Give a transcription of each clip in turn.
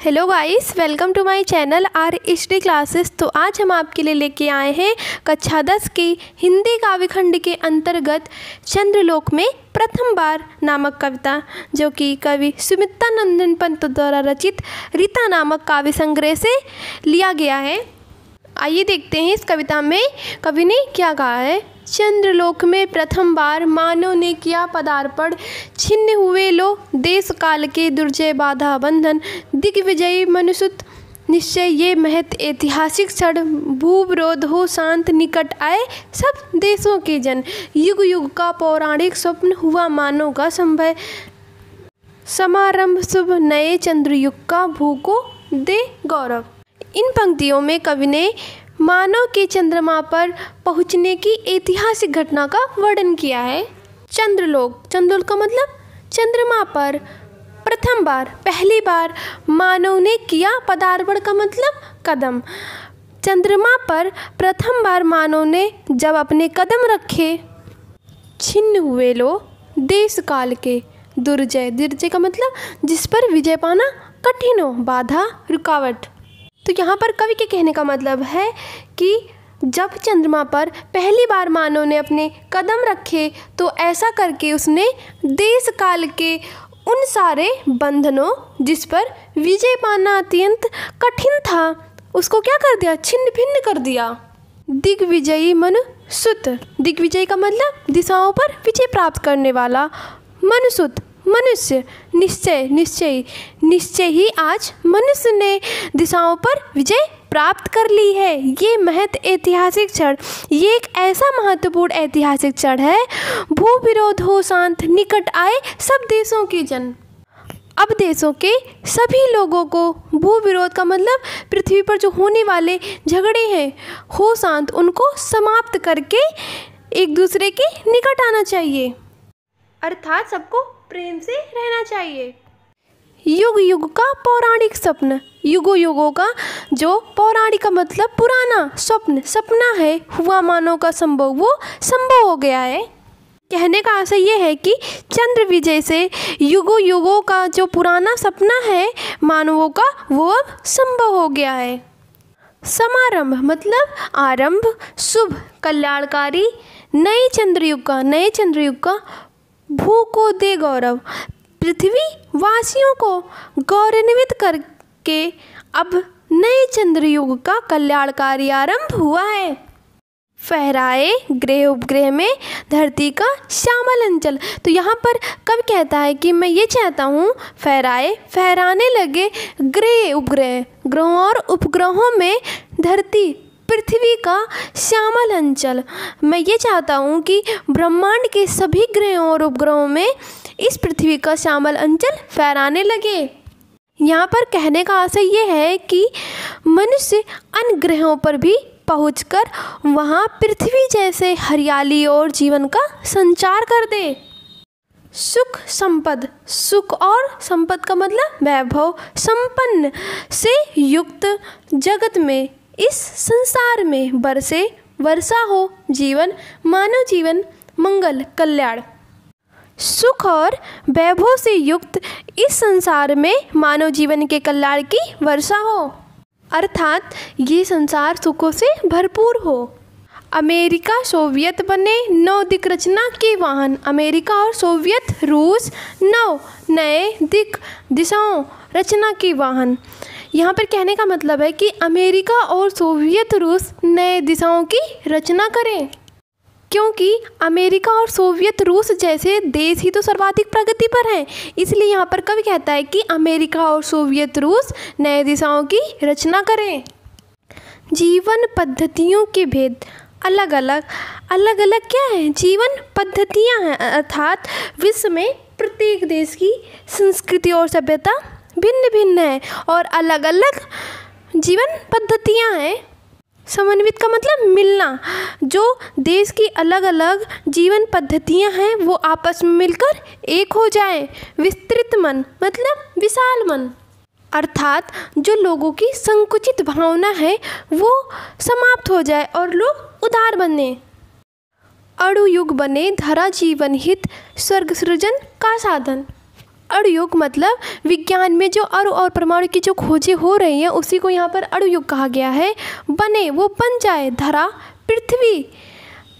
Hello guys, welcome to my channel RHD classes. तो आज हम आपके लिए लेके आए हैं कक्षा 10 की हिंदी काव्यखंड के अंतर्गत चंद्रलोक में प्रथम बार नामक कविता, जो कि कवि सुमित्रा नंदन पंत द्वारा रचित रीता नामक काव्य संग्रह से लिया गया है। आइए देखते हैं इस कविता में कवि ने क्या कहा है। चंद्रलोक में प्रथम बार मानव ने किया पदार्पण, छिन्न हुए लो देश काल के दुर्जय बाधा बंधन, दिग्विजयी मनुसुत निश्चय ये महत ऐतिहासिक क्षण, भूविरोध हो शांत निकट आए सब देशों के जन, युग युग का पौराणिक स्वप्न हुआ मानव का संभय, समारंभ शुभ नए चंद्रयुग का भू को दे गौरव। इन पंक्तियों में कवि ने मानव के चंद्रमा पर पहुंचने की ऐतिहासिक घटना का वर्णन किया है। चंद्रलोक, चंद्रलोक का मतलब चंद्रमा पर प्रथम बार, पहली बार मानव ने किया पदार्पण का मतलब कदम। चंद्रमा पर प्रथम बार मानव ने जब अपने कदम रखे, छिन्न हुए लो देश काल के दुर्जय, दुर्जय का मतलब जिस पर विजय पाना कठिन हो, बाधा रुकावट। तो यहाँ पर कवि के कहने का मतलब है कि जब चंद्रमा पर पहली बार मानव ने अपने कदम रखे तो ऐसा करके उसने देश काल के उन सारे बंधनों जिस पर विजय पाना अत्यंत कठिन था, उसको क्या कर दिया, छिन्न भिन्न कर दिया। दिग्विजयी मनुसुत, दिग्विजय का मतलब दिशाओं पर विजय प्राप्त करने वाला, मनुसुत मनुष्य, निश्चय निश्चय, निश्चय ही आज मनुष्य ने दिशाओं पर विजय प्राप्त कर ली है। ये महत ऐतिहासिक क्षण, ये एक ऐसा महत्वपूर्ण ऐतिहासिक क्षण है, भू विरोध हो शांत निकट आए सब देशों के जन। अब देशों के सभी लोगों को, भू विरोध का मतलब पृथ्वी पर जो होने वाले झगड़े हैं, हो शांत, उनको समाप्त करके एक दूसरे के निकट आना चाहिए, अर्थात सबको प्रेम से रहना चाहिए। युग युग का पौराणिक स्वप्न, युगों युगों का जो पौराणिक का मतलब पुराना, स्वप्न सपना है, हुआ मानव का संभव, वो संभव हो गया है। कहने का आशय ये है कि चंद्र विजय से युगों युगों का जो पुराना सपना है मानवों का, वो अब संभव हो गया है। समारंभ मतलब आरंभ, शुभ कल्याणकारी, नए चंद्रयुग का, नए चंद्रयुग का भू को दे गौरव, पृथ्वी वासियों को गौरवान्वित करके अब नए चंद्रयुग का कल्याणकारी आरंभ हुआ है। फहराए ग्रह उपग्रह में धरती का श्यामल अंचल। तो यहाँ पर कवि कहता है कि मैं ये चाहता हूँ, फहराए फहराने लगे ग्रह उपग्रह, ग्रहों और उपग्रहों में धरती पृथ्वी का श्यामल अंचल। मैं ये चाहता हूँ कि ब्रह्मांड के सभी ग्रहों और उपग्रहों में इस पृथ्वी का श्यामल अंचल फहराने लगे। यहाँ पर कहने का आशय ये है कि मनुष्य अन्य ग्रहों पर भी पहुंचकर वहाँ पृथ्वी जैसे हरियाली और जीवन का संचार कर दे। सुख संपद, सुख और संपद का मतलब वैभव, संपन्न से युक्त जगत में, इस संसार में बरसे वर्षा हो जीवन, मानव जीवन मंगल कल्याण। सुख और वैभव से युक्त इस संसार में मानव जीवन के कल्याण की वर्षा हो, अर्थात ये संसार सुखों से भरपूर हो। अमेरिका सोवियत बने नौ दिक् रचना के वाहन, अमेरिका और सोवियत रूस नौ नए दिक् दिशाओं रचना के वाहन। यहाँ पर कहने का मतलब है कि अमेरिका और सोवियत रूस नए दिशाओं की रचना करें, क्योंकि अमेरिका और सोवियत रूस जैसे देश ही तो सर्वाधिक प्रगति पर हैं। इसलिए यहाँ पर कवि कहता है कि अमेरिका और सोवियत रूस नए दिशाओं की रचना करें। जीवन पद्धतियों के भेद, अलग अलग, अलग अलग क्या है, जीवन पद्धतियाँ हैं, अर्थात विश्व में प्रत्येक देश की संस्कृति और सभ्यता भिन्न भिन्न है और अलग अलग जीवन पद्धतियाँ हैं। समन्वित का मतलब मिलना, जो देश की अलग अलग जीवन पद्धतियाँ हैं वो आपस में मिलकर एक हो जाए। विस्तृत मन मतलब विशाल मन, अर्थात जो लोगों की संकुचित भावना है वो समाप्त हो जाए और लोग उदार बने। अणु युग बने धरा जीवन हित, स्वर्ग सृजन का साधन। अणुयुग मतलब विज्ञान में जो अणु और परमाणु की जो खोजें हो रही हैं उसी को यहाँ पर अणुयुग कहा गया है। बने वो बन जाए, धरा पृथ्वी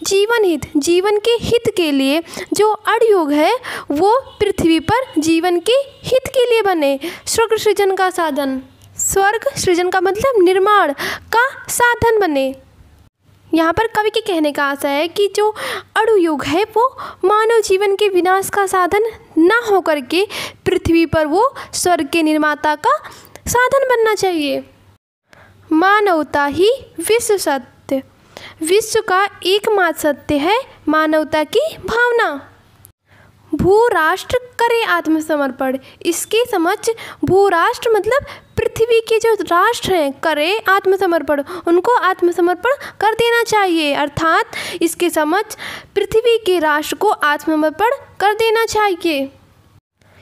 जीवन हित, जीवन के हित के लिए जो अणुयुग है वो पृथ्वी पर जीवन के हित के लिए बने। स्वर्ग सृजन का साधन, स्वर्ग सृजन का मतलब निर्माण का साधन बने। यहाँ पर कवि के कहने का आशा है कि जो अणुयुग है वो मानव जीवन के विनाश का साधन ना होकर के पृथ्वी पर वो स्वर्ग के निर्माता का साधन बनना चाहिए। मानवता ही विश्व सत्य, विश्व का एकमात्र सत्य है मानवता की भावना। भू राष्ट्र करे आत्मसमर्पण, इसके समक्ष भू राष्ट्र मतलब पृथ्वी के जो राष्ट्र हैं करे आत्मसमर्पण, उनको आत्मसमर्पण कर देना चाहिए, अर्थात इसके समक्ष पृथ्वी के राष्ट्र को आत्मसमर्पण कर देना चाहिए।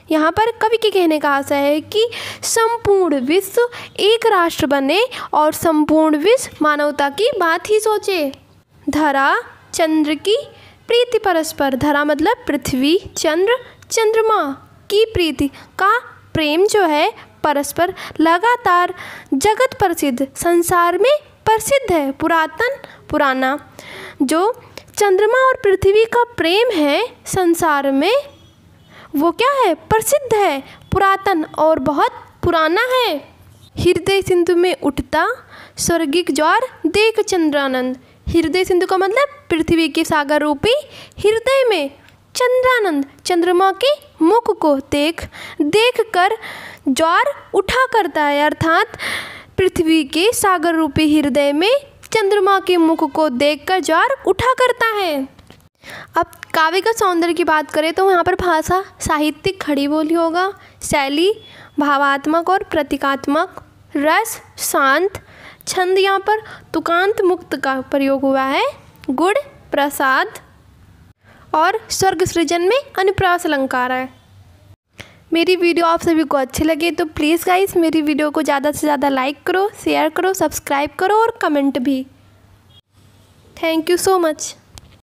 यहाँ पर कवि के कहने का आशा है कि संपूर्ण विश्व एक राष्ट्र बने और संपूर्ण विश्व मानवता की बात ही सोचे। धरा चंद्र की प्रीति परस्पर, धरा मतलब पृथ्वी, चंद्र चंद्रमा की प्रीति का प्रेम जो है परस्पर लगातार जगत प्रसिद्ध, संसार में प्रसिद्ध है, पुरातन पुराना। जो चंद्रमा और पृथ्वी का प्रेम है संसार में वो क्या है, प्रसिद्ध है, पुरातन और बहुत पुराना है। हृदय सिंधु में उठता स्वर्गिक ज्वार देख चंद्रानंद, हृदय सिंधु का मतलब पृथ्वी के सागर रूपी हृदय में चंद्रानंद, चंद्रमा के मुख को देख कर ज्वार उठा करता है, अर्थात पृथ्वी के सागर रूपी हृदय में चंद्रमा के मुख को देखकर ज्वार उठा करता है। अब काव्य का सौंदर्य की बात करें तो यहाँ पर भाषा साहित्यिक खड़ी बोली होगा, शैली भावात्मक और प्रतीकात्मक, रस शांत, छंद यहाँ पर तुकांत मुक्त का प्रयोग हुआ है, गुण प्रसाद और स्वर्ग सृजन में अनुप्रास अलंकार है। मेरी वीडियो आप सभी को अच्छी लगे तो प्लीज़ गाइस मेरी वीडियो को ज़्यादा से ज़्यादा लाइक करो, शेयर करो, सब्सक्राइब करो और कमेंट भी। Thank you so much.